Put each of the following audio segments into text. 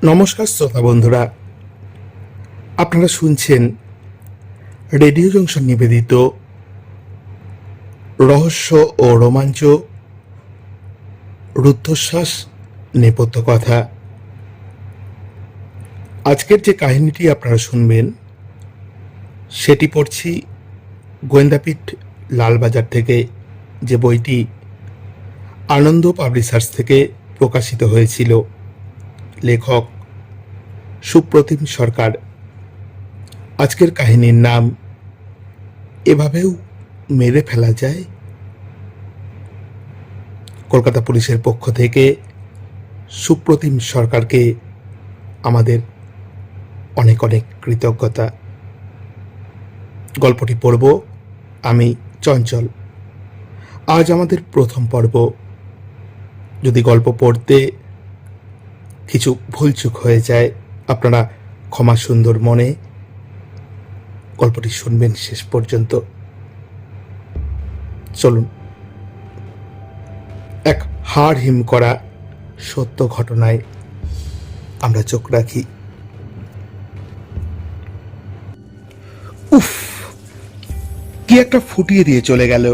নমস্কার শ্রোতা বন্ধুরা, আপনারা শুনছেন রেডিও জংশন নিবেদিত রহস্য ও রোমাঞ্চ রুদ্ধশ্বাস নেপথ্য কথা। আজকের যে কাহিনীটি আপনারা শুনবেন সেটি পড়ছি গোয়েন্দাপীঠ লালবাজার থেকে, যে বইটি আনন্দ পাবলিশার্স থেকে প্রকাশিত হয়েছিল। লেখক সুপ্রতিম সরকার। আজকের কাহিনীর নাম এভাবেও মেরে ফেলা যায়। কলকাতা পুলিশের পক্ষ থেকে সুপ্রতিম সরকারকে আমাদের অনেক অনেক কৃতজ্ঞতা। গল্পটি পড়ব আমি চঞ্চল। আজ আমাদের প্রথম পর্ব। যদি গল্প পড়তে কিছু ভুলচুক হয়ে যায়, আপনারা ক্ষমা সুন্দর মনে গল্পটি শুনবেন শেষ পর্যন্ত। চলুন এক হাড় হিম করা সত্য ঘটনায় আমরা চোখ রাখি। উফ, কি একটা ফুটিয়ে দিয়ে চলে গেল।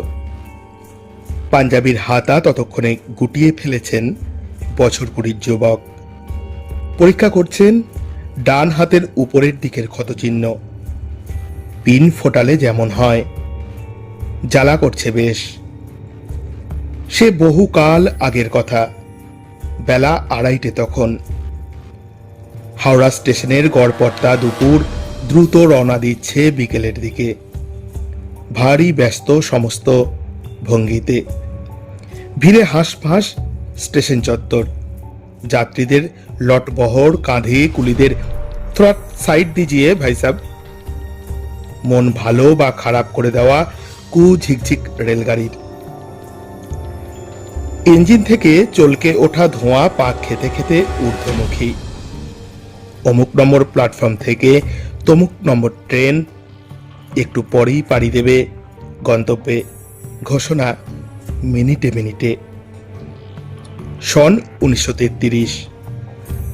পাঞ্জাবির হাতা ততক্ষণে গুটিয়ে ফেলেছেন বছর 20 যুবক। পরীক্ষা করছেন ডান হাতের উপরের দিকের ক্ষতচিহ্ন। পিন ফোটালে যেমন হয়, জ্বালা করছে বেশ। সে বহুকাল আগের কথা। বেলা 2:30 তখন। হাওড়া স্টেশনের গড়পড়তা দুপুর দ্রুত রওনা দিচ্ছে বিকেলের দিকে, ভারী ব্যস্ত সমস্ত ভঙ্গিতে। ভিড়ে হাঁসফাঁস স্টেশন চত্বর। যাত্রীদের লটবহর, কাঁধে কুলিদের থ্রট সাইড দিজিয়ে ভাই সাব। মন ভালো বা খারাপ করে দেওয়া কু ঝিকঝিক রেলগাড়ির ইঞ্জিন থেকে চলকে ওঠা ধোঁয়া পাক খেতে খেতে ঊর্ধ্বমুখী। অমুক নম্বর প্ল্যাটফর্ম থেকে তমুক নম্বর ট্রেন একটু পরেই পাড়ি দেবে গন্তব্যে। ঘোষণা মিনিটে মিনিটে। সন 1933,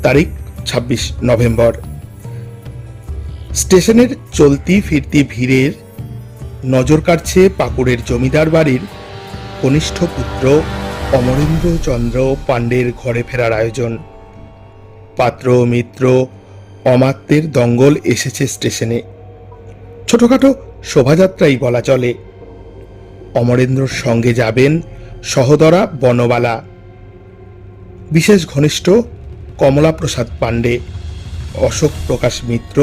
তারিখ 26 নভেম্বর। স্টেশনের চলতি ফিরতি ভিড়ের নজর কাটছে পাকুড়ের জমিদার বাড়ির কনিষ্ঠ পুত্র অমরেন্দ্র চন্দ্র পাণ্ডের ঘরে ফেরার আয়োজন। পাত্র মিত্র অমাত্যের দঙ্গল এসেছে স্টেশনে। ছোটখাটো শোভাযাত্রাই বলা চলে। অমরেন্দ্রর সঙ্গে যাবেন সহদরা বনবালা, বিশেষ ঘনিষ্ঠ কমলা প্রসাদ পাণ্ডে, অশোক প্রকাশ মিত্র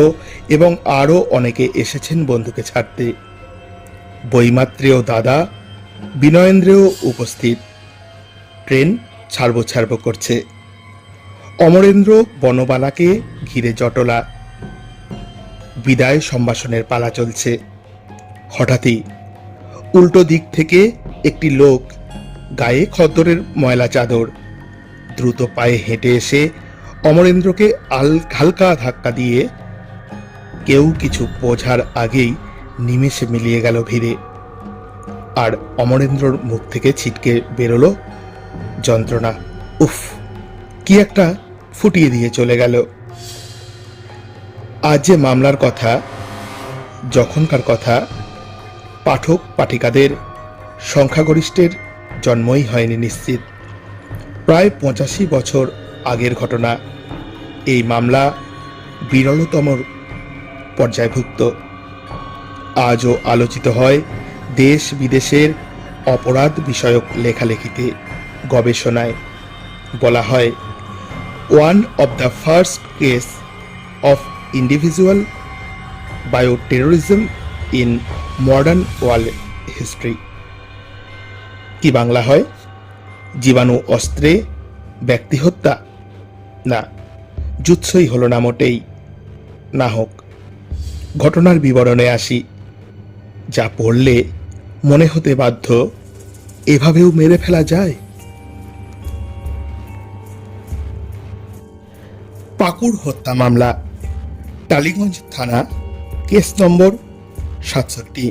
এবং আরও অনেকে এসেছেন বন্ধুকে ছাড়তে। বৈমাত্রেয় দাদা বিনয়েন্দ্রেও উপস্থিত। ট্রেন ছাড়বো ছাড়বো করছে। অমরেন্দ্র বনবালাকে ঘিরে জটলা। বিদায় সম্ভাষণের পালা চলছে। হঠাৎই উল্টো দিক থেকে একটি লোক, গায়ে খদ্দরের ময়লা চাদর, দ্রুত পায়ে হেঁটে এসে অমরেন্দ্রকে হালকা ধাক্কা দিয়ে কেউ কিছু বোঝার আগেই নিমেষে মিলিয়ে গেল ভিড়ে। আর অমরেন্দ্রর মুখ থেকে ছিটকে বেরোলো যন্ত্রণা। উফ, কি একটা ফুটিয়ে দিয়ে চলে গেল। আজ যে মামলার কথা, যখনকার কথা, পাঠক পাঠিকাদের সংখ্যাগরিষ্ঠের জন্মই হয়নি নিশ্চিত। প্রায় 85 বছর আগের ঘটনা। এই মামলা বিরলতম পর্যায়ভুক্ত। আজও আলোচিত হয় দেশ বিদেশের অপরাধ বিষয়ক লেখালেখিতে, গবেষণায়। বলা হয় one of the first case of individual bioterrorism in modern world history. কি বাংলা হয়? জীবাণু অস্ত্রে ব্যক্তি হত্যা? না, জুৎসই হলো না মোটেই। না হোক, ঘটনার বিবরণে আসি। যা পড়লে মনে হতে বাধ্য, এভাবেও মেরে ফেলা যায়। পাকুড় হত্যা মামলা, টালিগঞ্জ থানা, কেস নম্বর 67,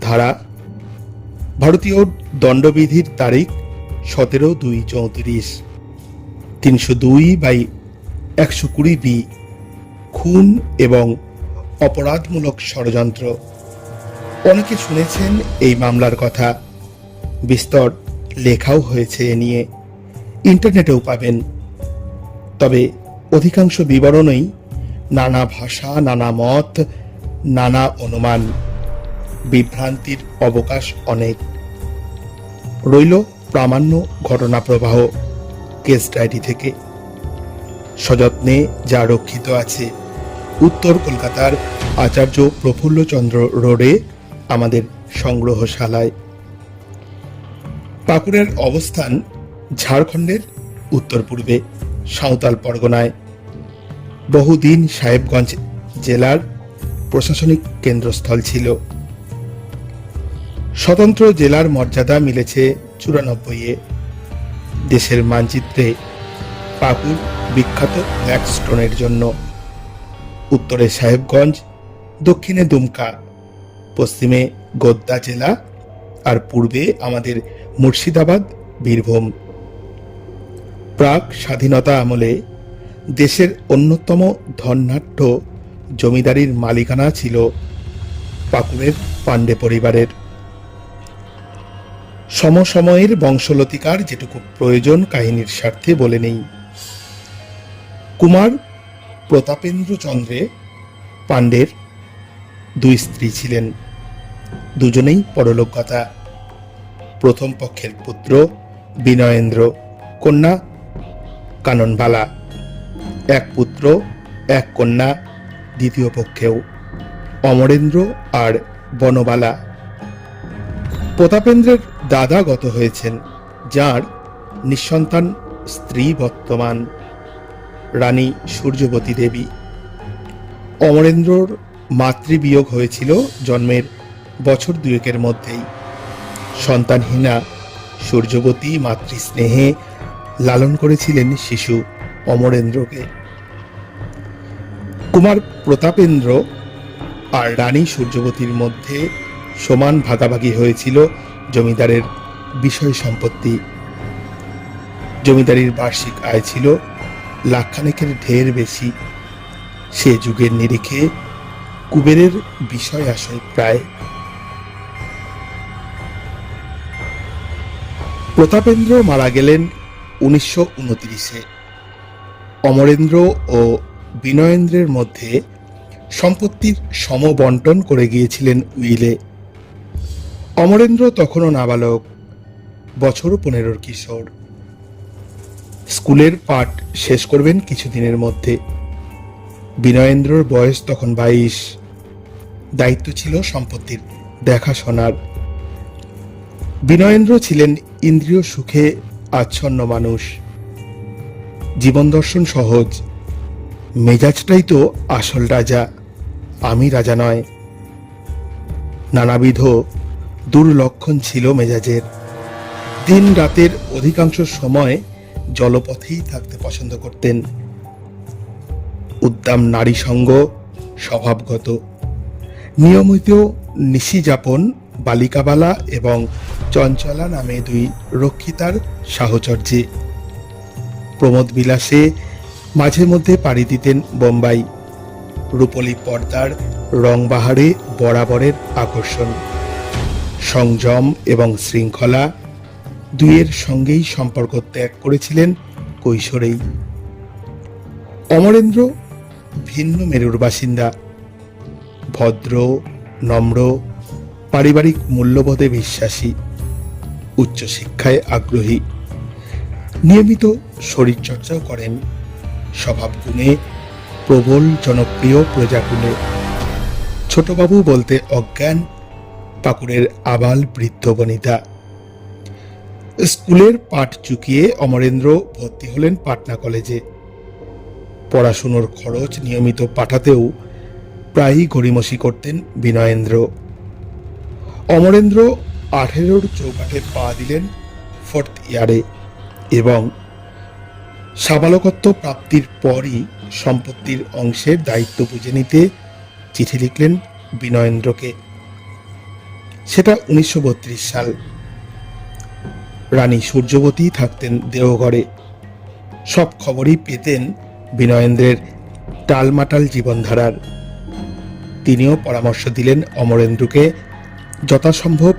ধারা ভারতীয় দণ্ডবিধির তারিখ 17/2/34, 302/1 120 খুন এবং অপরাধমূলক ষড়যন্ত্র। অনেকে শুনেছেন এই মামলার কথা, বিস্তর লেখাও হয়েছে এ নিয়ে, ইন্টারনেটেও পাবেন। তবে অধিকাংশ বিবরণই নানা ভাষা, নানা মত, নানা অনুমান, বিভ্রান্তির অবকাশ অনেক। রইল প্রামাণ্য ঘটনা প্রবাহ কেস ডায়েরি থেকে, সযত্নে যা রক্ষিত আছে উত্তর কলকাতার আচার্য প্রফুল্লচন্দ্র রোডে আমাদের সংগ্রহশালায়। পাকুড়ের অবস্থান ঝাড়খণ্ডের উত্তর পূর্বে সাঁওতাল পরগনায়। বহুদিন সাহেবগঞ্জ জেলার প্রশাসনিক কেন্দ্রস্থল ছিল। স্বতন্ত্র জেলার মর্যাদা মিলেছে 94-এ। দেশের মানচিত্রে পাকুড় বিখ্যাত ব্ল্যাক স্টোনের জন্য। উত্তরে সাহেবগঞ্জ, দক্ষিণে দুমকা, পশ্চিমে গোদ্দা জেলা, আর পূর্বে আমাদের মুর্শিদাবাদ, বীরভূম। প্রাক স্বাধীনতা আমলে দেশের অন্যতম ধনাঢ্য জমিদারির মালিকানা ছিল পাকুড়ের পাণ্ডে পরিবারের। সমসময়ের বংশলতিকার যেটুকু প্রয়োজন কাহিনীর স্বার্থে বলে নেই। কুমার প্রতাপেন্দ্র চন্দ্রে পাণ্ডের 2 স্ত্রী ছিলেন, দুজনেই পরলোকগতা। প্রথম পক্ষের পুত্র বিনয়েন্দ্র, কন্যা কাননবালা। 1 পুত্র 1 কন্যা দ্বিতীয় পক্ষেও, অমরেন্দ্র আর বনবালা। প্রতাপেন্দ্রের দাদা গত হয়েছেন, যার নিঃসন্তান স্ত্রী বর্তমান, রানী সূর্যবতী দেবী। অমরেন্দ্রর মাতৃবিয়োগ হয়েছিল জন্মের বছর 2 মধ্যেই। সন্তানহীনা সূর্যবতী মাতৃস্নেহে লালন করেছিলেন শিশু অমরেন্দ্রকে। কুমার প্রতাপেন্দ্র আর রানী সূর্যবতীর মধ্যে সমান ভাগাভাগি হয়েছিল জমিদারের বিষয় সম্পত্তি। জমিদারির বার্ষিক আয় ছিল লাখখানেকের ঢের বেশি। সে যুগের নিরিখে কুবেরের বিষয় আশয় প্রায়। প্রতাপেন্দ্র মারা গেলেন 1929-এ। অমরেন্দ্র ও বিনয়েন্দ্রের মধ্যে সম্পত্তির সমবন্টন করে গিয়েছিলেন উইলে। অমরেন্দ্র তখনও নাবালক, বছর 15-র কিশোর। স্কুলের পাঠ শেষ করবেন কিছুদিনের মধ্যে। বিনয়েন্দ্রর বয়স তখন 22। দায়িত্ব ছিল সম্পত্তির দেখাশোনার। বিনয়েন্দ্র ছিলেন ইন্দ্রিয় সুখে আচ্ছন্ন মানুষ। জীবন দর্শন সহজ। মেজাজটাই তো আসল রাজা, আমি রাজা নয়। নানাবিধ দুর্লক্ষণ ছিল মেজাজের। দিন রাতের অধিকাংশ সময় জলপথেই থাকতে পছন্দ করতেন। উদ্দাম নারী সঙ্গ স্বভাবগত। নিয়মিত নিশিযাপন বালিকাবালা এবং চঞ্চলা নামে 2 রক্ষিতার সাহচর্যে। প্রমোদ বিলাসে মাঝে মধ্যে পাড়ি দিতেন বোম্বাই। রূপলী পর্দার রংবাহারে বরাবরের আকর্ষণ। সংযম এবং শৃঙ্খলা দুইয়ের সঙ্গেই সম্পর্ক ত্যাগ করেছিলেন কৈশোরেই। অমরেন্দ্র ভিন্ন মেরুর বাসিন্দা। ভদ্র, নম্র, পারিবারিক মূল্যবোধে বিশ্বাসী, উচ্চশিক্ষায় আগ্রহী। নিয়মিত শরীরচর্চাও করেন। স্বভাবগুণে প্রবল জনপ্রিয় প্রজাকুলে। ছোটবাবু বলতে অজ্ঞান পাকুড়ের আবাল বৃদ্ধ বনিতা। স্কুলের পাঠ চুকিয়ে অমরেন্দ্র ভর্তি হলেন পাটনা কলেজে। পড়াশুনোর খরচ নিয়মিত পাঠাতেও প্রায়ই গড়িমসি করতেন বিনয়েন্দ্র। অমরেন্দ্র 18-র চৌকাঠে পা দিলেন 4th ইয়ারে এবং সাবালকত্ব প্রাপ্তির পরই সম্পত্তির অংশের দায়িত্ব বুঝে নিতে চিঠি লিখলেন বিনয়েন্দ্রকে। সেটা 1932 সাল। রানী সূর্যবতী থাকতেন দেওঘরে। সব খবরই পেতেন বিনয়েন্দ্রের টালমাটাল জীবনধারার। তিনিও পরামর্শ দিলেন অমরেন্দ্রকে যথাসম্ভব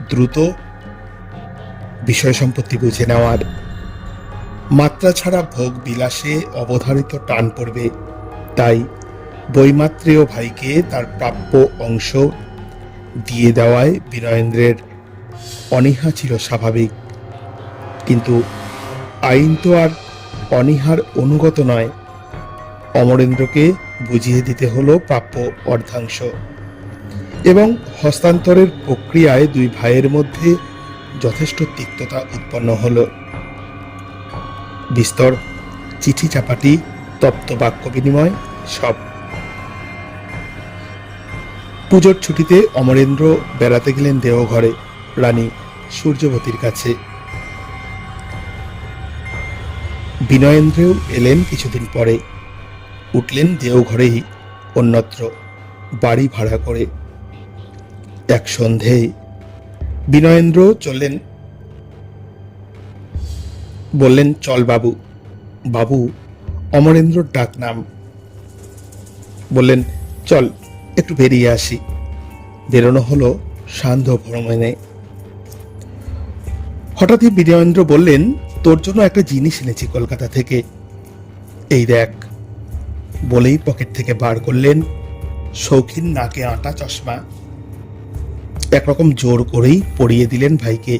দ্রুত বিষয় সম্পত্তি বুঝে নেওয়ার। মাত্রা ছাড়া ভোগ বিলাসে অবধারিত টান পড়বে, তাই বৈমাত্রেয় ভাইকে তার প্রাপ্য অংশ দিয়ে দেওয়ায় বিনয়েন্দ্রের অনীহা ছিল স্বাভাবিক। কিন্তু আইন তো আর অনীহার অনুগত নয়। অমরেন্দ্রকে বুঝিয়ে দিতে হলো প্রাপ্য অর্ধাংশ, এবং হস্তান্তরের প্রক্রিয়ায় দুই ভাইয়ের মধ্যে যথেষ্ট তিক্ততা উৎপন্ন হল। বিস্তর চিঠি চাপাটি, তপ্ত বাক্য বিনিময়, সব। পুজোর ছুটিতে অমরেন্দ্র বেড়াতে গেলেন দেওঘরে রানী সূর্যবতীর কাছে। বিনয়েন্দ্রও এলেন কিছুদিন পরে। উঠলেন দেওঘরেই অন্যত্র বাড়ি ভাড়া করে। এক সন্ধেয় বিনয়েন্দ্র চললেন, বললেন, চল বাবু। বাবু অমরেন্দ্রর ডাক নাম। বললেন, চল একটু বেরিয়ে আসি। বেরোনো হলো সান্ধ্য ভ্রমণে। হঠাৎই বিনয়েন্দ্র বললেন, তোর জন্য একটা জিনিস এনেছি কলকাতা থেকে, এই দেখ। বলেই পকেট থেকে বার করলেন শৌখিন নাকে আঁটা চশমা। একরকম জোর করেই পরিয়ে দিলেন ভাইকে।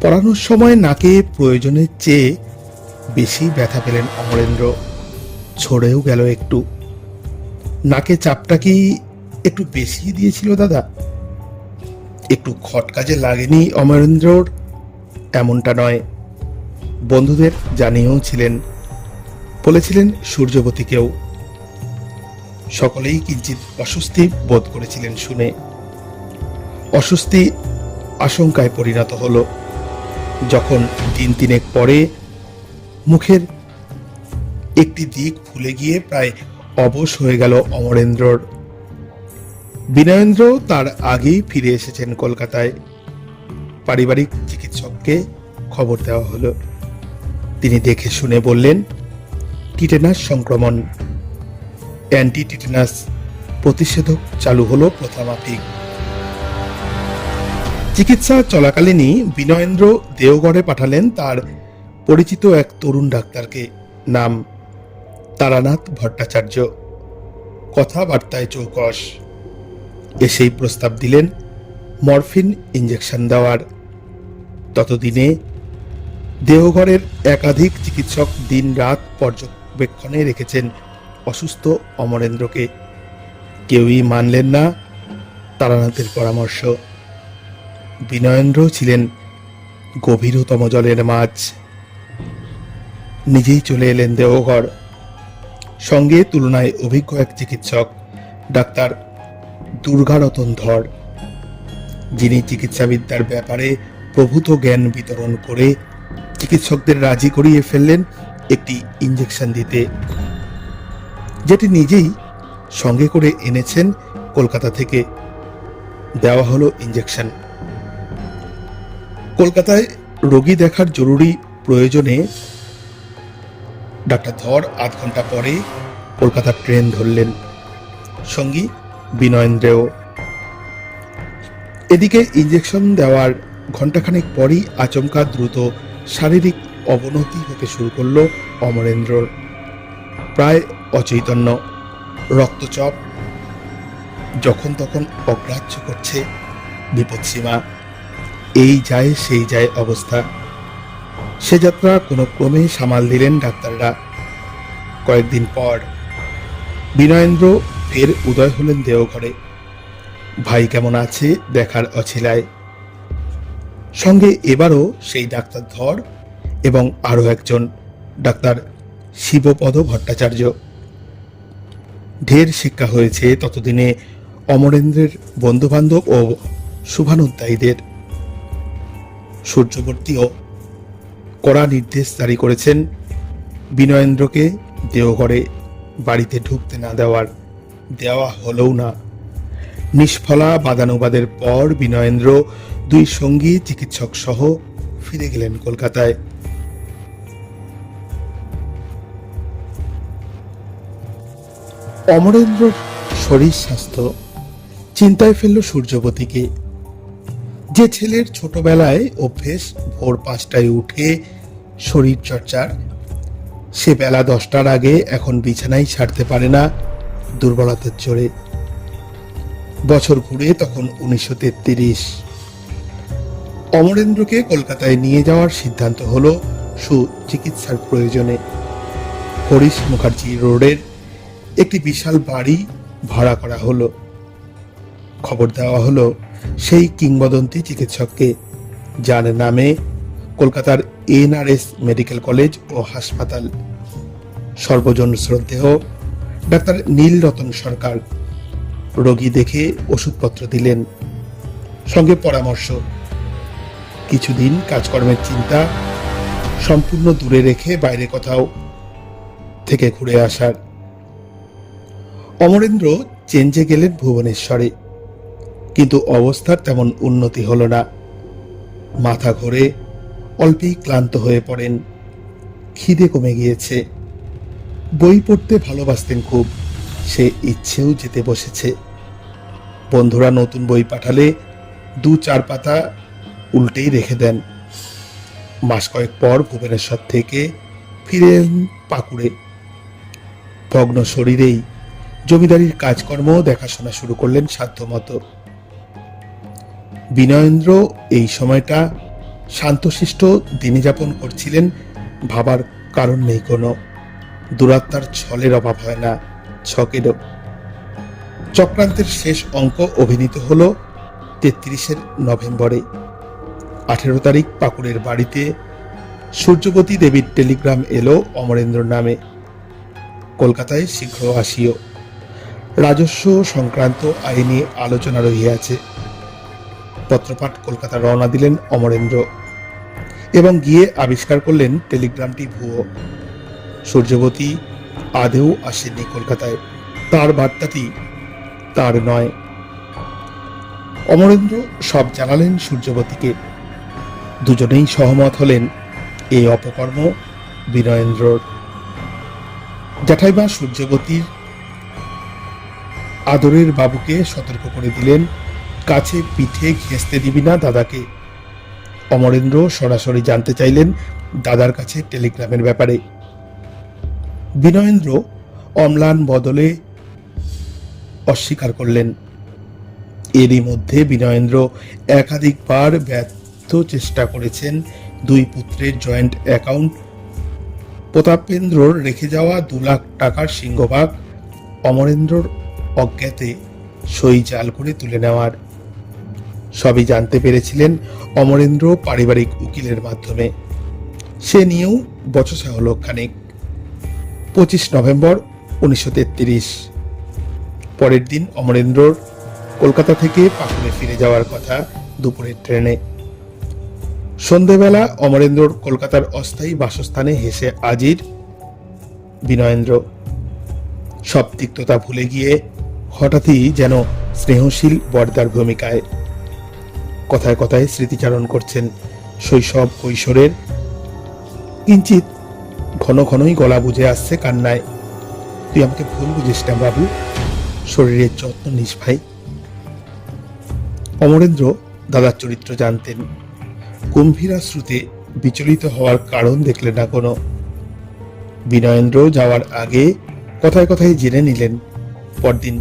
পরানোর সময় নাকে প্রয়োজনের চেয়ে বেশি ব্যথা পেলেন অমরেন্দ্র। ছড়েও গেল একটু। নাকে চাপটা কি একটু বেশি দিয়েছিল দাদা? একটু খটকাজে লাগেনি অমরেন্দ্রর? এমনটা নয়। বন্ধুদের জানিয়েও ছিলেন, বলেছিলেন সূর্যবতীকেও। সকলেই কিঞ্চিত অস্বস্তি বোধ করেছিলেন শুনে। অস্বস্তি আশঙ্কায় পরিণত হলো যখন দিন তিনেক পরে মুখের একটি দিক ফুলে গিয়ে প্রায় অবশ হয়ে গেল অমরেন্দ্রর। বিনয়েন্দ্র তার আগেই ফিরে এসেছেন কলকাতায়। পারিবারিক চিকিৎসককে খবর দেওয়া হলো। তিনি দেখে শুনে বললেন, টিটেনাস সংক্রমণ। অ্যান্টি টিটেনাস প্রতিষেধক চালু হলো প্রথামাফিক। চিকিৎসা চলাকালীনই বিনয়েন্দ্র দেওঘরে পাঠালেন তার পরিচিত এক তরুণ ডাক্তারকে, নাম তারানাথ ভট্টাচার্য, কথাবার্তায় চৌকস। এসেই প্রস্তাব দিলেন মরফিন ইঞ্জেকশন দেওয়ার। ততদিনে দেওঘরের একাধিক চিকিৎসক দিন রাত পর্যবেক্ষণে রেখেছেন অসুস্থ অমরেন্দ্রকে। কেউই মানলেন না তারানাথের পরামর্শ। বিনয়েন্দ্র ছিলেন গভীরতম জলের মাছ। নিজেই চলে এলেন দেওঘর। সঙ্গে তুলনায় অভিজ্ঞ এক চিকিৎসক, ডাক্তার দুর্গারতন ধর, যিনি চিকিৎসাবিদ্যার ব্যাপারে প্রভূত জ্ঞান বিতরণ করে চিকিৎসকদের রাজি করিয়ে ফেললেন একটি ইঞ্জেকশন দিতে, যেটি নিজেই সঙ্গে করে এনেছেন কলকাতা থেকে। দেওয়া হলো ইঞ্জেকশন। কলকাতায় রোগী দেখার জরুরি প্রয়োজনে ডাক্তার ধর আধ ঘন্টা পরে কলকাতার ট্রেন ধরলেন, সঙ্গী বিনয়েন্দ্রেও। এদিকে ইঞ্জেকশন দেওয়ার ঘণ্টাখানেক পরই আচমকা দ্রুত শারীরিক অবনতি হতে শুরু করল অমরেন্দ্রর। প্রায় অচৈতন্য, রক্তচাপ যখন তখন অগ্রাহ্য করছে, বিপদসীমা, এই যায় সেই যায় অবস্থা। সে যাত্রা কোনো ক্রমে সামাল দিলেন ডাক্তাররা। কয়েকদিন পর বিনয়েন্দ্র ফের উদয় হলেন দেওঘরে। ভাই কেমন আছে দেখার অছিলায়। সঙ্গে এবারও সেই ডাক্তার ধর এবং আরো একজন, ডাক্তার শিবপদ ভট্টাচার্য। ঢের শিক্ষা হয়েছে ততদিনে অমরেন্দ্রের বন্ধুবান্ধব ও শুভানুধ্যায়ীদের। সূর্যবর্তীও কড়া নির্দেশ জারি করেছেন বিনয়েন্দ্রকে দেওঘরে বাড়িতে ঢুকতে না দেওয়ার। দেওয়া হলও না। নিষ্ফলা বাদানুবাদের পর বিনয়েন্দ্র দুই সঙ্গী চিকিৎসক সহ ফিরে গেলেন কলকাতায়। অমরেন্দ্রর শরীর স্বাস্থ্য চিন্তায় ফেলল সূর্যবতীকে। যে ছেলের ছোটবেলায় অভ্যেস ভোর 5টায় উঠে শরীর চর্চার, সে বেলা 10টার আগে এখন বিছানায় ছাড়তে পারে না দুর্বলতার জোরে। বছর ঘুরে তখন 1933। অমরেন্দ্রকে কলকাতায় নিয়ে যাওয়ার সিদ্ধান্ত হলো সুচিকিৎসার প্রয়োজনে। হরিশ মুখার্জি রোডের একটি বিশাল বাড়ি ভাড়া করা হলো। খবর দেওয়া হলো সেই কিংবদন্তি চিকিৎসককে, যার নামে কলকাতার NRS মেডিকেল কলেজ ও হাসপাতাল। সর্বজন শ্রদ্ধেয় ডাক্তার নীলরতন সরকার রোগী দেখে ওষুধপত্র দিলেন, সঙ্গে পরামর্শ কিছুদিন কাজকর্মের চিন্তা সম্পূর্ণ দূরে রেখে বাইরে কোথাও থেকে ঘুরে আসার। অমরেন্দ্র চেঞ্জে গেলেন ভুবনেশ্বরে, কিন্তু অবস্থার তেমন উন্নতি হলো না। মাথা ঘোরে, অল্পেই ক্লান্ত হয়ে পড়েন, খিদে কমে গিয়েছে। বই পড়তে ভালোবাসতেন খুব, সে ইচ্ছেও যেতে বসেছে। বন্ধুরা নতুন বই পাঠালে 2-4 পাতা উল্টেই রেখে দেন। মাস কয়েক পর ভুবনেশ্বর থেকে ফিরে এলেন পাকুড়ে। ভগ্ন শরীরেই জমিদারির কাজকর্ম দেখাশোনা শুরু করলেন সাধ্যমতো। বিনয়েন্দ্র এই সময়টা শান্তশিষ্ট দিনে যাপন করছিলেন, ভাবার কারণ নেই কোনো। দুরাত্মার ছলের অভাব হয় না, ছকেরও। চক্রান্তের শেষ অঙ্ক অভিনীত হল 33 নভেম্বরে। 18 তারিখ পাকুড়ের বাড়িতে সূর্যবতী দেবীর টেলিগ্রাম এলো অমরেন্দ্র নামে, কলকাতায় শীঘ্র আসিও। রাজস্ব সংক্রান্ত আইনি আলোচনা রহিয়াছে। পত্রপাঠ কলকাতা রওনা দিলেন অমরেন্দ্র, এবং গিয়ে আবিষ্কার করলেন টেলিগ্রামটি ভুয়ো। সূর্যবতী আদেও আসেননি কলকাতায়, তার বার্তাটি তার নয়। অমরেন্দ্র সব জানালেন সূর্যবতীকে। দুজনেই সহমত হলেন এই অপকর্ম বিনয়েন্দ্রর। জ্যাঠাইমা সূর্যবতীর আদরের বাবুকে সতর্ক করে দিলেন, কাছে পিঠে ঘেঁষতে দিবি না দাদাকে। অমরেন্দ্র সরাসরি জানতে চাইলেন দাদার কাছে টেলিগ্রামের ব্যাপারে। বিনয়েন্দ্র অম্লান বদলে অস্বীকার করলেন। এরই মধ্যে বিনয়েন্দ্র একাধিকবার ব্যর্থ চেষ্টা করেছেন 2 পুত্রের জয়েন্ট অ্যাকাউন্ট, প্রতাপেন্দ্রর রেখে যাওয়া 2 লাখ টাকার সিংহভাগ অমরেন্দ্রর অজ্ঞাতে সই জাল করে তুলে নেওয়ার। সবই জানতে পেরেছিলেন অমরেন্দ্র পারিবারিক উকিলের মাধ্যমে। সে নিয়েও বচসা হল খানিক। 25 নভেম্বর 1933। পরের দিন অমরেন্দ্রর কলকাতা থেকে পাকুড়ে ফিরে যাওয়ার কথা দুপুরের ট্রেনে। সন্ধেবেলা অমরেন্দ্রর কলকাতার অস্থায়ী বাসস্থানে হেসে হাজির বিনয়েন্দ্র। সব তিক্ততা ভুলে গিয়ে হঠাৎই যেন স্নেহশীল বর্দার ভূমিকায়। কথায় কথায় স্মৃতিচারণ করছেন শৈশব কৈশোরের। কিঞ্চিত ঘন ঘনই গলা বুঝে আসছে কান্নায়। তুই আমাকে ভুল বুঝিস না বাবু, শরীরের যত্ন নিস ভাই। অমরেন্দ্র দাদার চরিত্র জানতেন। গম্ভীরা শ্রুতে বিচলিত হওয়ার কারণ দেখলেন না কোনো। বিনয়েন্দ্র যাওয়ার আগে কথায় কথায় জেনে নিলেন পরদিন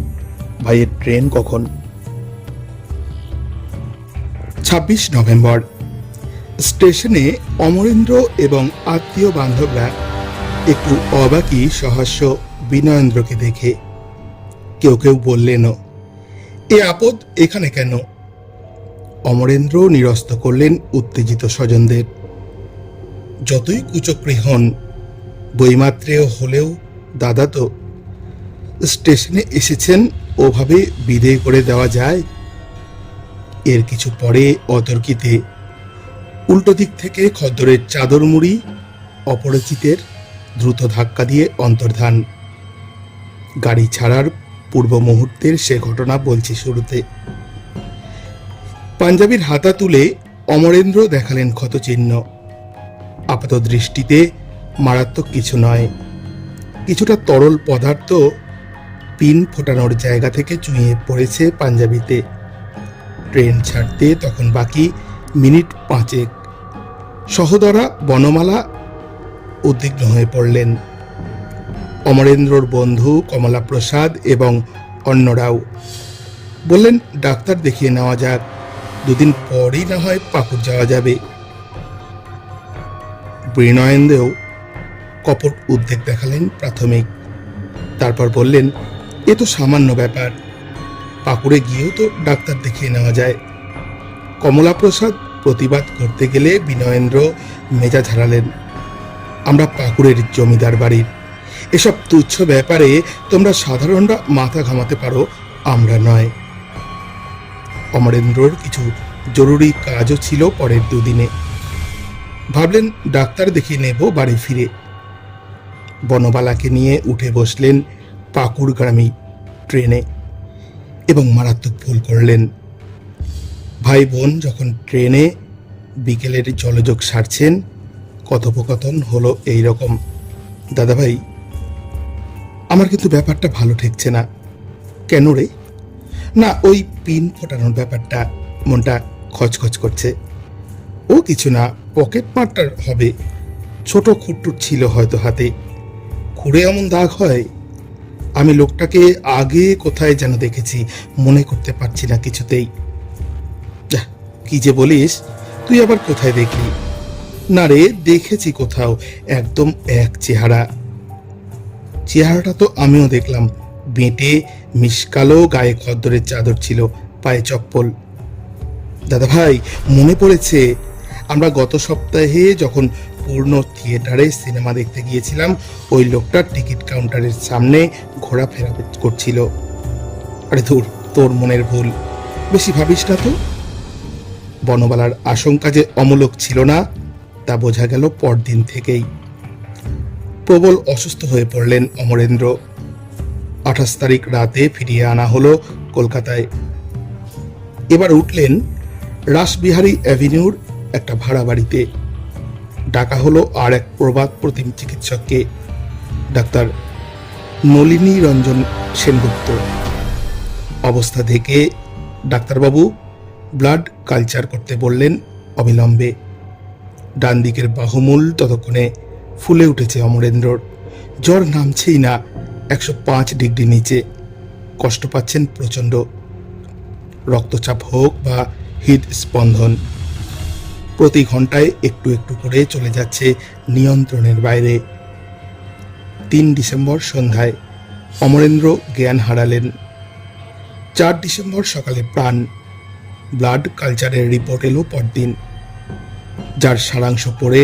ভাইয়ের ট্রেন কখন। 26 নভেম্বর। স্টেশনে অমরেন্দ্র এবং আত্মীয় বান্ধবরা একটু অবাকই সহাস্য বিনয়েন্দ্রকে দেখে। কেউ কেউ বললেনও, এ আপদ এখানে কেন? অমরেন্দ্র নিরস্ত করলেন উত্তেজিত স্বজনদের। যতই কুচক্রী হন, বইমাত্রেয় হলেও দাদা তো। স্টেশনে এসেছেন, ওভাবে বিদেয় করে দেওয়া যায়? এর কিছু পরে অতর্কিতে উল্টো দিক থেকে খদ্দরের চাদর মুড়ি অপরিচিতের দ্রুত ধাক্কা দিয়ে অন্তর্ধান। গাড়ি ছাড়ার পূর্ব মুহূর্তের সে ঘটনা বলছি শুরুতে। পাঞ্জাবির হাতা তুলে অমরেন্দ্র দেখালেন ক্ষতচিহ্ন। আপাত দৃষ্টিতে মারাত্মক কিছু নয়, কিছুটা তরল পদার্থ পিন ফোটানোর জায়গা থেকে চুঁইয়ে পড়েছে পাঞ্জাবিতে। ট্রেন ছাড়তে তখন বাকি মিনিট 5। সহোদরা বনমালা উদ্বিগ্ন হয়ে পড়লেন। অমরেন্দ্রর বন্ধু কমলা প্রসাদ এবং অন্যরাও বললেন, ডাক্তার দেখিয়ে নেওয়া যাক, 2 দিন পরই না হয় পাকুড় যাওয়া যাবে। বিনয়েন্দ্রও কপট উদ্বেগ দেখালেন প্রাথমিক, তারপর বললেন, এ তো সামান্য ব্যাপার, পাকুড়ে গিয়েও তো ডাক্তার দেখিয়ে নেওয়া যায়। কমলা প্রসাদ প্রতিবাদ করতে গেলে বিনয়েন্দ্র মেজাজ হারালেন, আমরা পাকুড়ের জমিদার বাড়ির, এসব তুচ্ছ ব্যাপারে তোমরা সাধারণরা মাথা ঘামাতে পারো, আমরা নয়। অমরেন্দ্রর কিছু জরুরি কাজও ছিল পরের 2 দিনে। ভাবলেন ডাক্তার দেখিয়ে নেব বাড়ি ফিরে। বনবালাকে নিয়ে উঠে বসলেন পাকুড়গামী ট্রেনে এবং মারাত্মক ভুল করলেন। ভাই বোন যখন ট্রেনে বিকেলের জলযোগ সারছেন, কথোপকথন হলো এই রকম, দাদাভাই আমার কিন্তু ব্যাপারটা ভালো ঠেকছে না। কেন রে? না, ওই পিন ফোটানোর ব্যাপারটা মনটা খচখচ করছে। ও কিছু না, পকেট মারটার হবে, ছোট খুঁটটুট ছিল হয়তো হাতে, খুঁড়ে এমন দাগ হয়। আমি লোকটাকে আগে কোথায় যেন দেখেছি, মনে করতে পারছি না কিছুতেই। কি যে বলিস, তুই আবার কোথায় দেখলি? না রে, দেখেছি কোথাও, একদম এক চেহারা। চেহারাটা তো আমিও দেখলাম, বেঁটে মিশকালো, গায়ে খদ্দরের চাদর ছিল, পায়ে চপ্পল। দাদা ভাই, মনে পড়েছে, আমরা গত সপ্তাহে যখন পূর্ণ থিয়েটারে সিনেমা দেখতে গিয়েছিলাম, ওই লোকটা টিকিট কাউন্টারের সামনে ঘোরাফেরা করছিল। আরে ধুর, তোর মনের ভুল, বেশি ভাবিস না তো। বনবালার আশঙ্কা যে অমূলক ছিল না তা বোঝা গেল পরদিন থেকেই। প্রবল অসুস্থ হয়ে পড়লেন অমরেন্দ্র। 28 তারিখ রাতে ফিরিয়ে আনা হলো কলকাতায়। এবার উঠলেন রাসবিহারী অ্যাভিনিউর একটা ভাড়া বাড়িতে। ডাকা হলো আর এক প্রবাদ প্রতিম চিকিৎসককে, ডাক্তার নলিনী রঞ্জন সেনগুপ্ত। অবস্থা দেখে ডাক্তারবাবু ব্লাড কালচার করতে বললেন অবিলম্বে। ডান দিকের বাহুমূল ততক্ষণে ফুলে উঠেছে অমরেন্দ্রর, জ্বর নামছেই না, 105 ডিগ্রি নিচে, কষ্ট পাচ্ছেন প্রচণ্ড। রক্তচাপ হোক বা হৃদস্পন্দন প্রতি ঘন্টায় একটু একটু করে চলে যাচ্ছে নিয়ন্ত্রণের বাইরে। 3 ডিসেম্বর সন্ধ্যায় অমরেন্দ্র জ্ঞান হারালেন। 4 ডিসেম্বর সকালে প্রাণ। ব্লাড কালচারের রিপোর্ট এলো পরদিন, যার সারাংশ পড়ে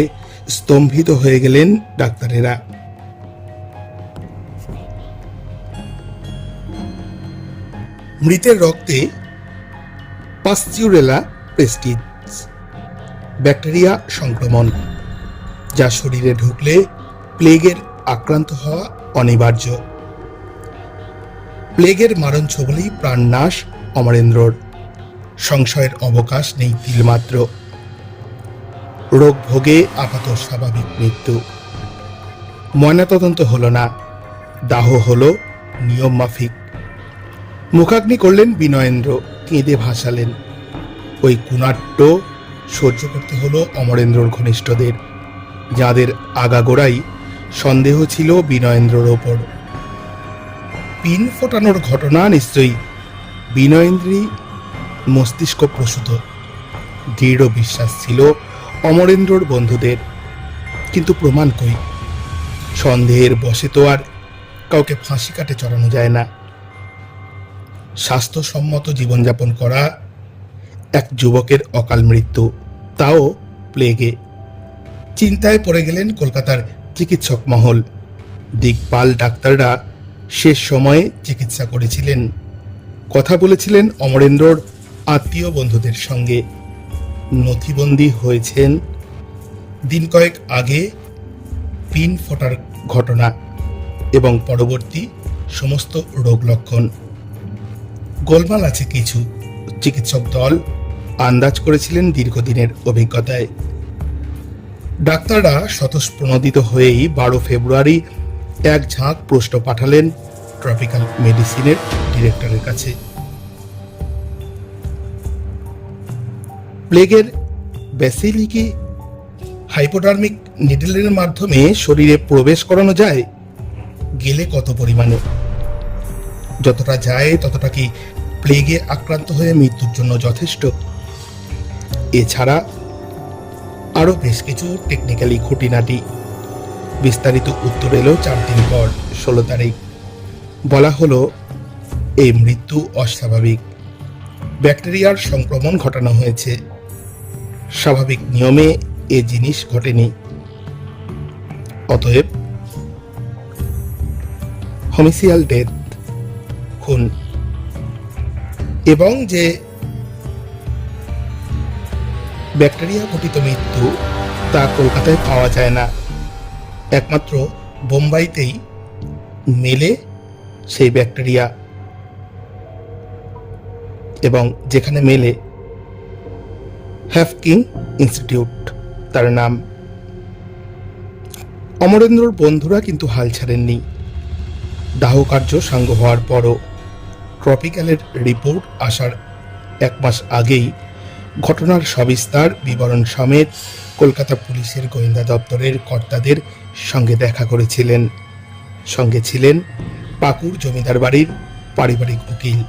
স্তম্ভিত হয়ে গেলেন ডাক্তারেরা। মৃতের রক্তে পাস্চুরেলা প্রেস্টিজ ব্যাকটেরিয়া সংক্রমণ, যা শরীরে ঢুকলে প্লেগের আক্রান্ত হওয়া অনিবার্য। প্লেগের মারণ ছবলেই প্রাণনাশ অমরেন্দ্রর, সংশয়ের অবকাশ নেই তিলমাত্র। রোগ ভোগে আপাত স্বাভাবিক মৃত্যু। ময়নাতদন্ত হলো না, দাহ হলো নিয়ম মাফিক। মুখাগ্নি করলেন বিনয়েন্দ্র, কেঁদে ভাসালেন। ওই কুনাট্য সহ্য করতে হলো অমরেন্দ্রর ঘনিষ্ঠদের, যাদের আগাগোড়াই সন্দেহ ছিল বিনয়েন্দ্রর ওপর। পিন ফোটানোর ঘটনা নিশ্চয়ই বিনয়েন্দ্রী মস্তিষ্ক প্রসূত, দৃঢ় বিশ্বাস ছিল অমরেন্দ্রর বন্ধুদের। কিন্তু প্রমাণ কই? সন্দেহের বশে তো আর কাউকে ফাঁসি কাটে চড়ানো যায় না। স্বাস্থ্যসম্মত জীবনযাপন করা এক যুবকের অকাল মৃত্যু, তাও প্লেগে। চিন্তায় পড়ে গেলেন কলকাতার চিকিৎসক মহল। দিকপাল ডাক্তাররা শেষ সময়ে চিকিৎসা করেছিলেন, কথা বলেছিলেন অমরেন্দ্রর আত্মীয় বন্ধুদের সঙ্গে, নথিবন্দী হয়েছেন দিন কয়েক আগে পিন ফোটার ঘটনা এবং পরবর্তী সমস্ত রোগ লক্ষণ। গোলমাল আছে কিছু, চিকিৎসক দল আন্দাজ করেছিলেন দীর্ঘদিনের অভিজ্ঞতায়। ডাক্তাররা স্বতঃপ্রণোদিত হয়েই 12 ফেব্রুয়ারি এক ঝাঁক প্রশ্ন পাঠালেন ট্রপিক্যাল মেডিসিনের ডিরেক্টরের কাছে। প্লেগের ব্যাসিলি কি হাইপোডার্মিক নিডলের মাধ্যমে শরীরে প্রবেশ করানো যায়? গেলে কত পরিমাণে? যতটা যায় ততটা কি প্লেগে আক্রান্ত হয়ে মৃত্যুর জন্য যথেষ্ট? এছাড়া আরো বেশ কিছু টেকনিক্যালি খুঁটিনাটি। বিস্তারিত উত্তর এলো 4 দিন পর 16 তারিখ। বলা হলো এই মৃত্যু অস্বাভাবিক, ব্যাকটেরিয়ার সংক্রমণ ঘটানো হয়েছে, স্বাভাবিক নিয়মে এ জিনিস ঘটেনি। অতএব হোমিসিয়াল ডেথ, খুন, এবং যে ব্যাকটেরিয়া ঘটিত মৃত্যু তা কলকাতায় পাওয়া যায় না, একমাত্র বোম্বাইতেই মেলে সেই ব্যাকটেরিয়া, এবং যেখানে মেলে হ্যাফকিং ইনস্টিটিউট তার নাম। অমরেন্দ্রর বন্ধুরা কিন্তু হাল ছাড়েননি। দাহকার্য সাঙ্গ হওয়ার পরও ট্রপিক্যালের রিপোর্ট আসার 1 মাস আগেই ঘটনার সবিস্তার বিবরণ সমেত কলকাতা পুলিশের গোয়েন্দা দপ্তরের কর্তাদের সঙ্গে দেখা করেছিলেন। সঙ্গে ছিলেন পাকুড় জমিদার বাড়ির পারিবারিক উকিল।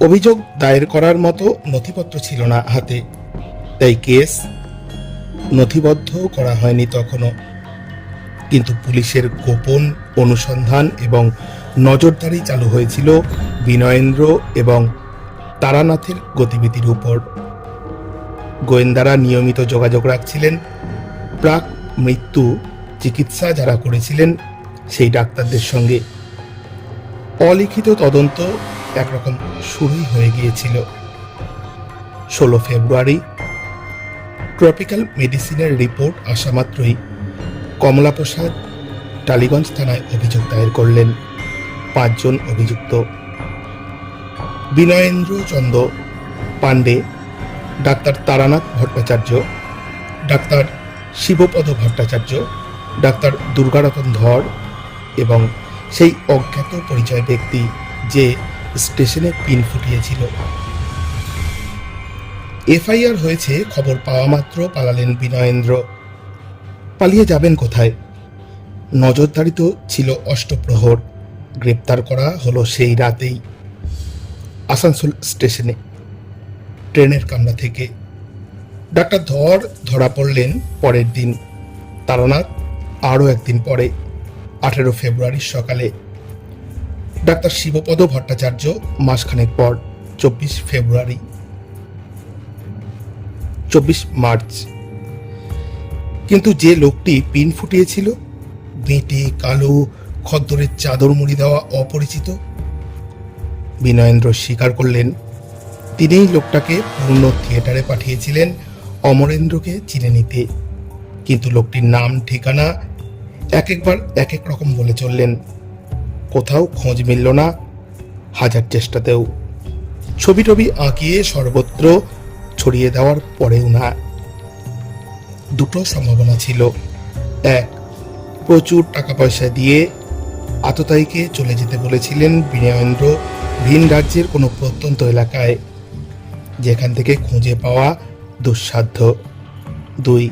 অভিযোগ দায়ের করার মতো নথিপত্র ছিল না হাতে, তাই কেস নথিবদ্ধ করা হয়নি তখনও। কিন্তু পুলিশের গোপন অনুসন্ধান এবং নজরদারি চালু হয়েছিল বিনয়েন্দ্র এবং তারানাথের গতিবিধির উপর। গোয়েন্দারা নিয়মিত যোগাযোগ রাখছিলেন প্রাক মৃত্যু চিকিৎসা যারা করেছিলেন সেই ডাক্তারদের সঙ্গে। অলিখিত তদন্ত একরকম শুরুই হয়ে গিয়েছিল। 16 ফেব্রুয়ারি ট্রপিক্যাল মেডিসিনের রিপোর্ট আসা মাত্রই কমলাপ্রসাদ টালিগঞ্জ থানায় অভিযোগ দায়ের করলেন। 5 জন অভিযুক্ত: Binayendra Chandra Pande, doctor Taranath Bhattacharya, doctor Shibpada Bhattacharya, doctor Durgaratan Dhar এবং সেই অজ্ঞাত পরিচয় ব্যক্তি যে স্টেশনে পিন ফুটিয়েছিল। এফআইআর হয়েছে। খবর পাওয়া মাত্র পালালেন বিনয়েন্দ্র। পালিয়ে যাবেন কোথায়? নজরদারি তো ছিল অষ্টপ্রহর। গ্রেপ্তার করা হলো সেই রাতেই আসানসোল স্টেশনে ট্রেনের কামরা থেকে। ডাক্তার ধর ধরা পড়লেন পরের দিন, তারানাথ আরও একদিন পরে 18 ফেব্রুয়ারির সকালে, ডাক্তার শিবপদ ভট্টাচার্য মাসখানেক পর 24 ফেব্রুয়ারি। 24 মার্চ। কিন্তু যে লোকটি পিন ফুটিয়েছিল, বেঁটে কালো খদ্দরের চাদর মুড়ি দেওয়া অপরিচিত, বিনয়েন্দ্র স্বীকার করলেন তিনিই লোকটাকে পূর্ণ থিয়েটারে পাঠিয়েছিলেন অমরেন্দ্রকে চিনে নিতে। কিন্তু লোকটির নাম ঠিকানা একবার এক এক রকম বলে চললেন। কোথাও খোঁজ মিলল না, হাজার চেষ্টাতেও। ছবি টবি আঁকিয়ে সর্বত্র ছড়িয়ে দেওয়ার পরেও না। দুটো সম্ভাবনা ছিল: এক, প্রচুর টাকা পয়সা দিয়ে আততায়ীকে চলে যেতে বলেছিলেন বিনয়েন্দ্র ভিন রাজ্যের কোনো প্রত্যন্ত এলাকায়, যেখান থেকে খুঁজে পাওয়া দুঃসাধ্য। 2,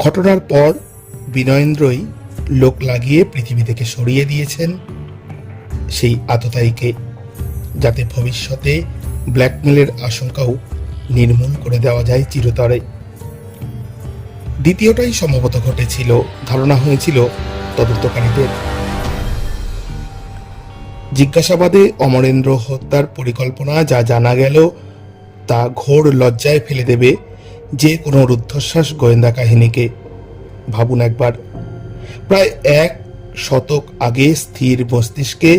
ঘটনার পর বিনয়েন্দ্রই লোক লাগিয়ে পৃথিবী থেকে সরিয়ে দিয়েছেন সেই আততায়ীকে, যাতে ভবিষ্যতে ব্ল্যাকমেলের আশঙ্কাও নির্মূল করে দেওয়া যায় চিরতরে। দ্বিতীয়টাই সম্ভবত ঘটেছিল, ধারণা হয়েছিল তদন্তকারীদের। জিজ্ঞাসাবাদে অমরেন্দ্র হত্যার পরিকল্পনা যা জানা গেল তা ঘোর লজ্জায় ফেলে দেবে যে কোনো রুদ্ধশ্বাস গোয়েন্দা কাহিনীকে। ভাবুন একবার, প্রায় 1 শতক আগে স্থির মস্তিষ্কে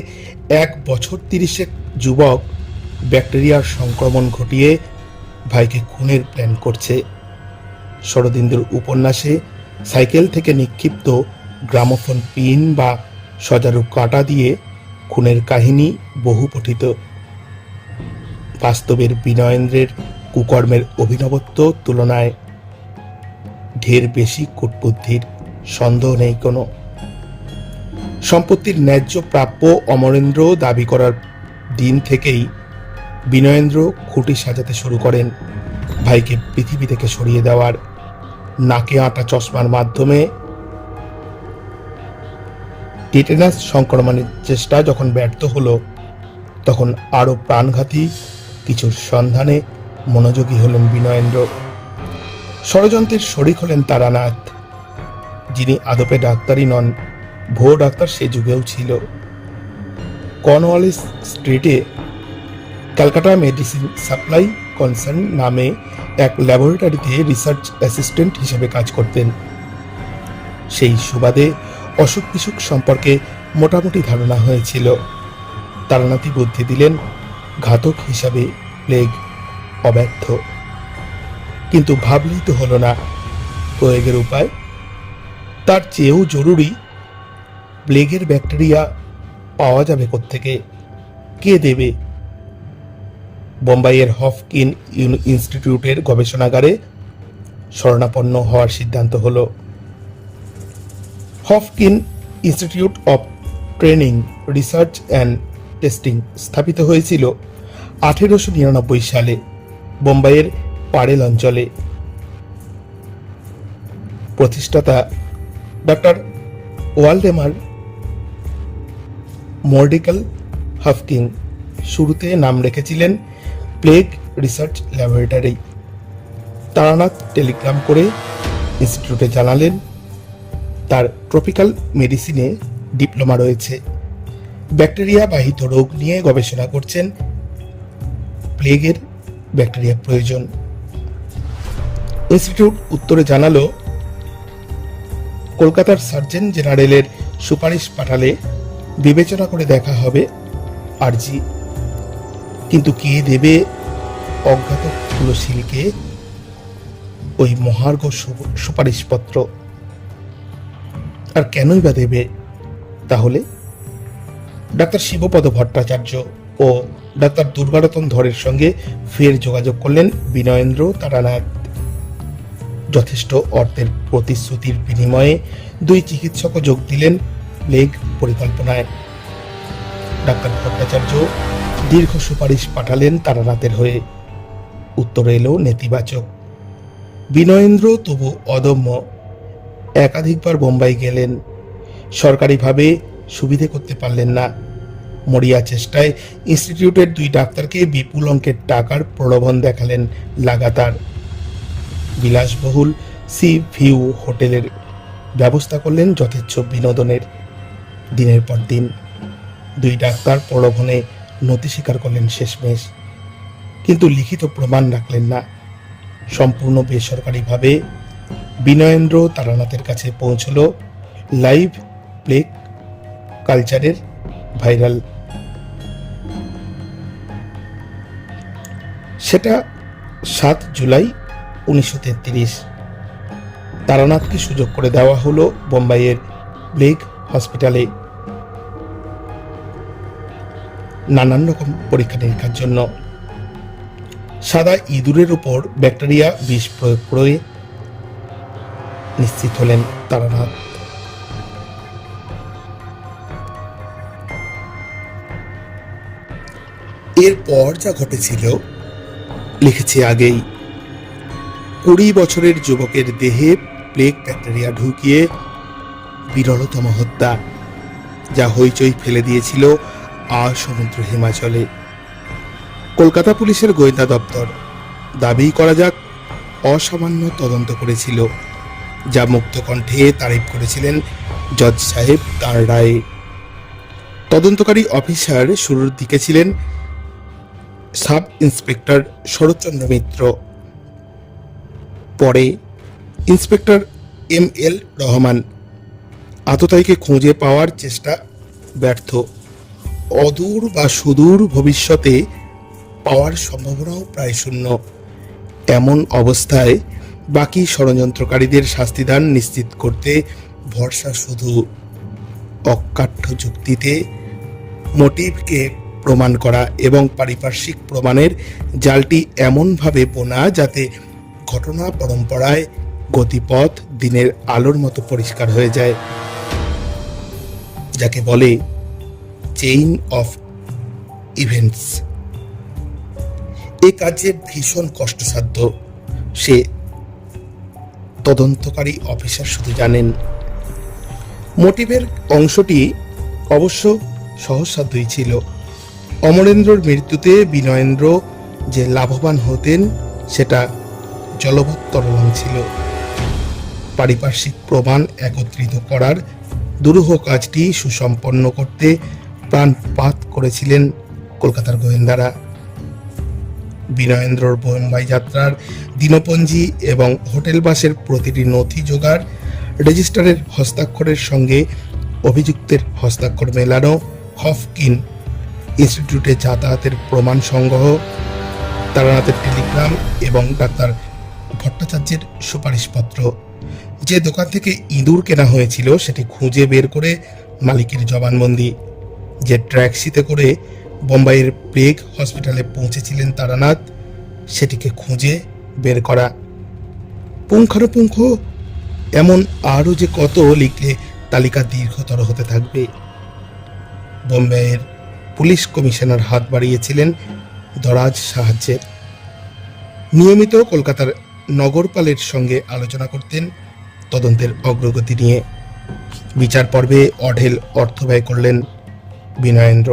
1 বছর 30 যুবক ব্যাকটেরিয়ার সংক্রমণ ঘটিয়ে ভাইকে খুনের প্ল্যান করছে। শরদিন্দুর উপন্যাসে সাইকেল থেকে নিক্ষিপ্ত গ্রামোফোন পিন বা সজারু কাঁটা দিয়ে খুনের কাহিনী বহু পঠিত। বাস্তবের বিনয়েন্দ্রের কুকর্মের অভিনবত্ব তুলনায় ঢের বেশি কূটবুদ্ধির, সন্দেহ নেই কোনো। সম্পত্তির ন্যায্য প্রাপ্য অমরেন্দ্র দাবি করার দিন থেকেই বিনয়েন্দ্র খুঁটি সাজাতে শুরু করেন ভাইকে পৃথিবী থেকে সরিয়ে দেওয়ার। নাকে আঁটা চশমার মাধ্যমে টিটেনাস সংক্রমণের চেষ্টা যখন ব্যর্থ হলো, তখন আরো প্রাণঘাতী কিছুর সন্ধানে মনোযোগী হলেন বিনয়েন্দ্র। ষড়যন্ত্রের শরিক হলেন তারানাথ, যিনি আদপে ডাক্তারই নন, ভুয়ো ডাক্তার সে যুগেও ছিল। কর্নওয়ালিস স্ট্রিটে ক্যালকাটা মেডিসিন সাপ্লাই কনসার্ন নামে এক ল্যাবরেটরিতে রিসার্চ অ্যাসিস্ট্যান্ট হিসেবে কাজ করতেন। সেই সুবাদে অসুখ বিসুখ সম্পর্কে মোটামুটি ধারণা হয়েছিল। তারানাথই বুদ্ধি দিলেন ঘাতক হিসাবে প্লেগ অব্যর্থ। কিন্তু ভাবলেই তো হলো না, প্রয়োগের উপায়। তার চেয়েও জরুরি, প্লেগের ব্যাকটেরিয়া পাওয়া যাবে কোত্থেকে, কে দেবে? বোম্বাইয়ের হফকিন ইনস্টিটিউটের গবেষণাগারে শরণাপন্ন হওয়ার সিদ্ধান্ত হলো। Haffkine institute of training, research and testing স্থাপিত হয়েছিল 1899 সালে বোম্বাইয়ের পারেল অঞ্চলে। প্রতিষ্ঠাতা ডক্টর ওয়ালডেমার মর্ডিকাল হফকিন শুরুতে নাম রেখেছিলেন plague research laboratory. Taranath Telegram করে ইনস্টিটিউটে জানালেন তার ট্রপিক্যাল মেডিসিনে ডিপ্লোমা রয়েছে, ব্যাকটেরিয়া বাহিত রোগ নিয়ে গবেষণা করছেন, প্লেগের ব্যাকটেরিয়া প্রয়োজন। ইনস্টিটিউট উত্তরে জানালো কলকাতার সার্জন জেনারেলের সুপারিশ পাঠালে বিবেচনা করে দেখা হবে আরজি। কিন্তু কে দেবে অজ্ঞাত তুলসীলকে ওই মহার্ঘ সুপারিশপত্র? আর কেনই বা দেবে তাহলে? ডাক্তার শিবপদ ভট্টাচার্য ও ডাক্তার দুর্গারতন ধরের সঙ্গে ফের যোগাযোগ করলেন বিনয়েন্দ্র তারানাথ। যথেষ্ট অর্থের প্রতিশ্রুতির বিনিময়ে দুই চিকিৎসকও যোগ দিলেন প্লেগ পরিকল্পনায়। ডাক্তার ভট্টাচার্য দীর্ঘ সুপারিশ পাঠালেন তারানাথের হয়ে, উত্তর এলো নেতিবাচক। বিনয়েন্দ্র তবু অদম্য, একাধিকবার বোম্বাই গেলেন, সরকারিভাবে সুবিধে করতে পারলেন না। মরিয়া চেষ্টায় ইনস্টিটিউটের দুই ডাক্তারকে বিপুল অঙ্কের টাকার প্রলোভন দেখালেন লাগাতার। বিলাসবহুল সি ভিউ হোটেলের ব্যবস্থা করলেন যথেচ্ছ বিনোদনের। দিনের পর দিন দুই ডাক্তার প্রলোভনে নতি স্বীকার করলেন শেষমেশ, কিন্তু লিখিত প্রমাণ রাখলেন না। সম্পূর্ণ বেসরকারিভাবে বিনয়েন্দ্র তারানাথের কাছে পৌঁছল লাইভ প্লেগ কালচারের ভাইরাল। সেটা 7 জুলাই 1933। তারানাথকে সুযোগ করে দেওয়া হলো বোম্বাইয়ের প্লেগ হসপিটালে নানান রকম পরীক্ষা নিরীক্ষার জন্য। সাদা ইঁদুরের উপর ব্যাকটেরিয়া বিষ প্রয়োগ করে নিশ্চিত হলেন তারানাথ। এরপর যা ঘটেছিল লিখেছি আগেই। 20 বছরের যুবকের দেহে প্লেগ ব্যাকটেরিয়া ঢুকিয়ে বিরলতম হত্যা, যা হইচই ফেলে দিয়েছিল সমুদ্র হিমাচলে। কলকাতা পুলিশের গোয়েন্দা দপ্তর দাবি করা যাক অসামান্য তদন্ত করেছিল, যা মুক্ত কণ্ঠে তারিফ করেছিলেন জজ সাহেব তার রায়ে। তদন্তকারী অফিসার শুরুর দিকে ছিলেন সাব ইন্সপেক্টর শরৎচন্দ্র মিত্র, পরে ইন্সপেক্টর ML রহমান। আততায়ীকে খুঁজে পাওয়ার চেষ্টা ব্যর্থ। অদূর বা সুদূর ভবিষ্যতে পাওয়ার সম্ভাবনাও প্রায় শূন্য। এমন অবস্থায় বাকি ষড়যন্ত্রকারীদের শাস্তিদান নিশ্চিত করতে ভরসা শুধু অকাঠ্য যুক্তিতে মোটিভকে প্রমাণ করা এবং পারিপার্শ্বিক প্রমাণের জালটি এমনভাবে বোনা যাতে ঘটনা পরম্পরায় গতিপথ দিনের আলোর মতো পরিষ্কার হয়ে যায়। যাকে বলে চেইন অফ ইভেন্টস। এ কাজে ভীষণ কষ্টসাধ্য, সে তদন্তকারী অফিসার শুধু জানেন। মোটিভের অংশটি অবশ্য সহজসাধ্যই ছিল। অমরেন্দ্রর মৃত্যুতে বিনয়েন্দ্র যে লাভবান হতেন সেটা জলবত্তরণ ছিল। পারিপার্শ্বিক প্রমাণ একত্রিত করার দুরূহ কাজটি সুসম্পন্ন করতে প্রাণপাত করেছিলেন কলকাতার গোয়েন্দারা। বিনয়েন্দ্রর বোম্বাই যাত্রার দিনপঞ্জি এবং হোটেল বাসের প্রতিটি নথি জোগাড়, রেজিস্ট্রারের হস্তাক্ষরের সঙ্গে অভিযুক্তের হস্তাক্ষর মেলানো, হফকিন ইনস্টিটিউটে যাতায়াতের প্রমাণ সংগ্রহ, তারানাথের টেলিগ্রাম এবং ডাক্তার ভট্টাচার্যের সুপারিশপত্র। যে দোকান থেকে ইঁদুর কেনা হয়েছিল সেটি খুঁজে বের করে মালিকের জবানবন্দি। যে ট্যাক্সিতে করে বোম্বাইয়ের ব্রেক হসপিটালে পৌঁছেছিলেন তারানাথ, সেটিকে খুঁজে বের করা। পুঙ্খানুপুঙ্খ এমন আরও যে কত লিখলে তালিকা দীর্ঘতর হতে থাকবে। বোম্বাইয়ের পুলিশ কমিশনার হাত বাড়িয়েছিলেন দরাজ সাহায্যের। নিয়মিত কলকাতার নগরপালের সঙ্গে আলোচনা করতেন তদন্তের অগ্রগতি নিয়ে। বিচার পর্বে অঢেল অর্থ ব্যয় করলেন বিনয়েন্দ্র।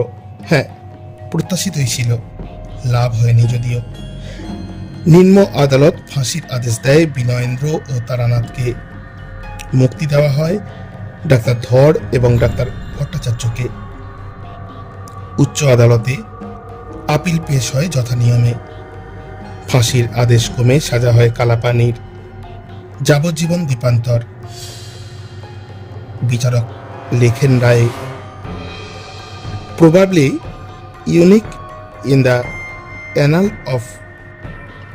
হ্যাঁ, প্রত্যাশিতই ছিল, লাভ হয়নি যদিও। নিম্ন আদালত ফাঁসির আদেশ দেয় বিনয়েন্দ্র ও তারানাথকে। মুক্তি দেওয়া হয় ডাক্তার ধর এবং ডাক্তার ভট্টাচার্যকে। উচ্চ আদালতে আপিল পেশ হয় যথানিয়মে। ফাঁসির আদেশ কমে সাজা হয় কালাপানির। যাবজ্জীবন দ্বীপান্তর। বিচারক লেখেন রায়ে, probably unique in the anal of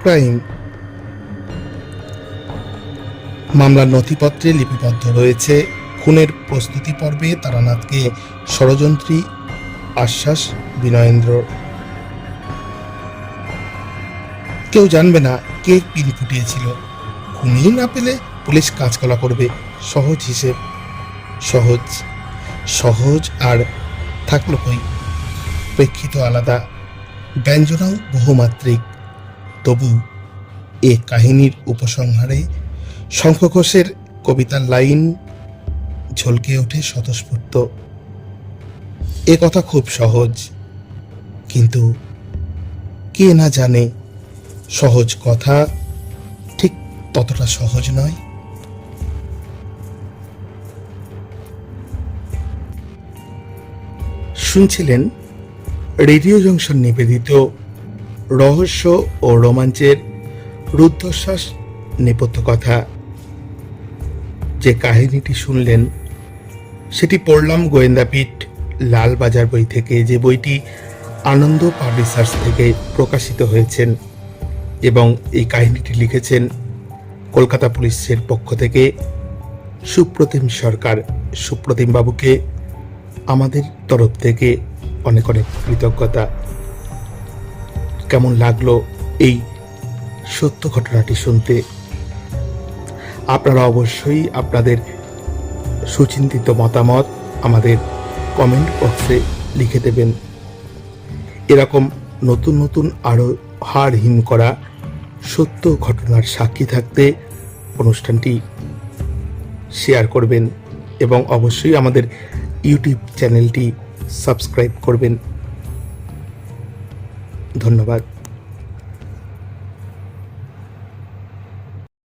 crime. মামলার নথিপত্রে লিপিবদ্ধ রয়েছে খুনের প্রস্তুতি পর্বে তারানাথকে ষড়যন্ত্রী আশ্বাস বিনয়েন্দ্র। কেউ জানবে না কে পিন ফুটিয়েছিল। খুনি না পেলে পুলিশ কাজকলা করবে। সহজ হিসেব, সহজ সহজ আর থাকলো কই। প্রেক্ষিত আলাদা, ব্যঞ্জনাও বহুমাত্রিক। তবু এ কাহিনীর উপসংহারে শঙ্খ ঘোষের কবিতার লাইন ঝলকে ওঠে স্বতঃস্ফূর্ত। এ কথা খুব সহজ, কিন্তু কে না জানে সহজ কথা ঠিক ততটা সহজ নয়। শুনছিলেন রেডিও জংশন নিবেদিত রহস্য ও রোমাঞ্চের রুদ্ধশ্বাস নেপথ্য কথা। যে কাহিনীটি শুনলেন সেটি পড়লাম গোয়েন্দাপীঠ লালবাজার বই থেকে, যে বইটি আনন্দ পাবলিশার্স থেকে প্রকাশিত হয়েছেন। এবং এই কাহিনীটি লিখেছেন কলকাতা পুলিশের পক্ষ থেকে সুপ্রতিম সরকার। সুপ্রতিম বাবুকে আমাদের তরফ থেকে অনেক অনেক কৃতজ্ঞতা। কেমন লাগলো এই সত্য ঘটনাটি শুনতে? আপনারা অবশ্যই আপনাদের সুচিন্তিত মতামত আমাদের কমেন্ট বক্সে লিখে দেবেন। এরকম নতুন নতুন আরও হাড় হিম করা সত্য ঘটনার সাক্ষী থাকতে অনুষ্ঠানটি শেয়ার করবেন এবং অবশ্যই আমাদের ইউটিউব চ্যানেলটি সাবস্ক্রাইব করবেন। ধন্যবাদ।